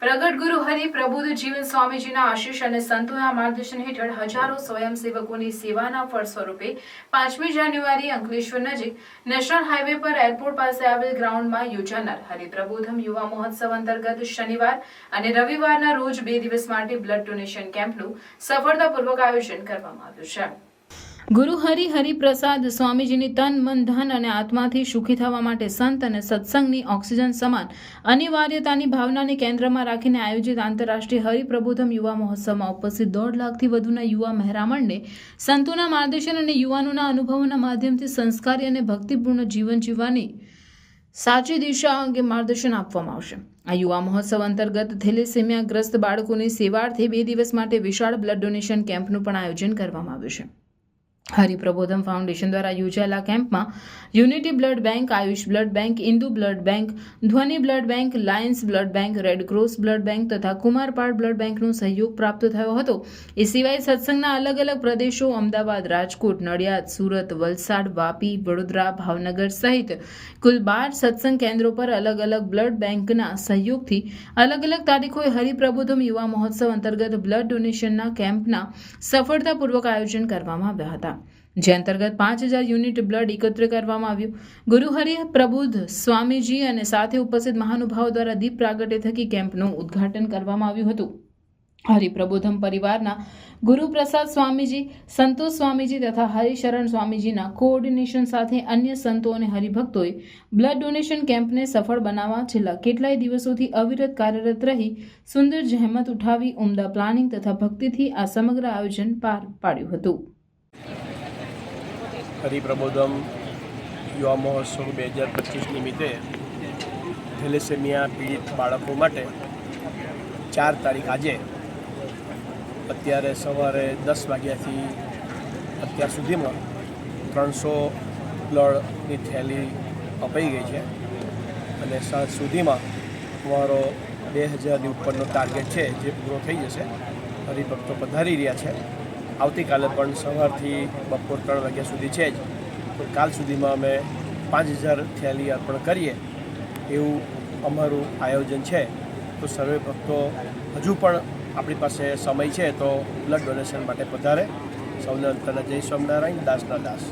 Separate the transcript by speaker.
Speaker 1: પ્રગટ ગુરુ હરિ પ્રબુદ્ધ જીવન સ્વામીજીના આશીષ અને સંતોના માર્ગદર્શન હેઠળ હજારો સ્વયંસેવકોની સેવાના ફળ સ્વરૂપે 5મી જાન્યુઆરી અંકલેશ્વર નજીક નેશનલ હાઈવે પર એરપોર્ટ પાસે આવેલ ગ્રાઉન્ડમાં યોજાનાર હરિપ્રબોધમ યુવા મહોત્સવ અંતર્ગત શનિવાર અને રવિવારના રોજ 2 દિવસ માટે બ્લડ ડોનેશન કેમ્પનું સફળતાપૂર્વક આયોજન કરવામાં આવ્યું છે। ગુરુ હરિપ્રસાદ સ્વામીજીની તન મન ધન અને આત્માથી સુખી થવા માટે સંત અને સત્સંગની ઓક્સિજન સમાન અનિવાર્યતાની ભાવનાને કેન્દ્રમાં રાખીને આયોજિત આંતરરાષ્ટ્રીય હરિપ્રબોધમ યુવા મહોત્સવમાં ઉપસ્થિત 1.5 લાખથી વધુના યુવા મહેરામણને સંતોના માર્ગદર્શન અને યુવાનોના અનુભવોના માધ્યમથી સંસ્કારી અને ભક્તિપૂર્ણ જીવન જીવવાની સાચી દિશા અંગે માર્ગદર્શન આપવામાં આવશે। આ યુવા મહોત્સવ અંતર્ગત થેલેસેમિયાગ્રસ્ત બાળકોની સેવાર્થે 2 દિવસ માટે વિશાળ બ્લડ ડોનેશન કેમ્પનું પણ આયોજન કરવામાં આવ્યું છે। હરિપ્રબોધમ ફાઉન્ડેશન દ્વારા યોજાયેલા કેમ્પમાં unity blood bank, Ayush blood bank, Indu blood bank, Dhwani blood bank, Lions blood bank, red cross blood bank તથા કુમારપાળ બ્લડ બેંકનો સહયોગ પ્રાપ્ત થયો હતો। એ સિવાય સત્સંગના અલગ અલગ પ્રદેશો અમદાવાદ, રાજકોટ, નડિયાદ, સુરત, વલસાડ, વાપી, વડોદરા, ભાવનગર સહિત કુલ 12 સત્સંગ કેન્દ્રો પર અલગ અલગ બ્લડ બેંકના સહયોગથી અલગ અલગ તારીખોએ હરિપ્રબોધમ યુવા મહોત્સવ અંતર્ગત બ્લડ ડોનેશનના કેમ્પના સફળતાપૂર્વક આયોજન કરવામાં આવ્યા હતા, જે અંતર્ગત 5000 યુનિટ બ્લડ એકત્ર કરવામાં આવ્યું। ગુરુ હરિપ્રબુદ્ધ સ્વામીજી અને સાથે ઉપસ્થિત મહાનુભાવો દ્વારા દીપ પ્રાગટ્ય થકી કેમ્પનું ઉદ્ઘાટન કરવામાં આવ્યું હતું। હરિપ્રબોધમ પરિવારના ગુરુપ્રસાદ સ્વામીજી, સંતોષ સ્વામીજી તથા હરિશરણ સ્વામીજીના કોઓર્ડિનેશન સાથે અન્ય સંતો અને હરિભક્તોએ બ્લડ ડોનેશન કેમ્પને સફળ બનાવવા છેલ્લા કેટલાય દિવસોથી અવિરત કાર્યરત રહી સુંદર જહેમત ઉઠાવી ઉમદા પ્લાનિંગ તથા ભક્તિથી આ સમગ્ર આયોજન પાર પાડ્યું હતું।
Speaker 2: હરિપ્રબોધમ યુવા મહોત્સવ 2025 નિમિત્તે થેલેસેમિયા પીડિત બાળકો માટે 4 તારીખ આજે અત્યારે સવારે 10 વાગ્યાથી અત્યાર સુધીમાં 300 બ્લડની થેલી અપાઈ ગઈ છે અને સાંજ સુધીમાં અમારો 2000ની ઉપરનો ટાર્ગેટ છે જે પૂરો થઈ જશે। હરિભક્તો પધારી રહ્યા છે। આવતીકાલે પણ સવારથી બપોર 3 વાગ્યા સુધી છે જ, તો કાલ સુધીમાં અમે 5000 થેલી અર્પણ કરીએ એવું અમારું આયોજન છે। તો સર્વે ભક્તો હજુ પણ આપણી પાસે સમય છે તો બ્લડ ડોનેશન માટે પધારે। સૌને અંતરના જય સ્વામિનારાયણ, દાસના દાસ।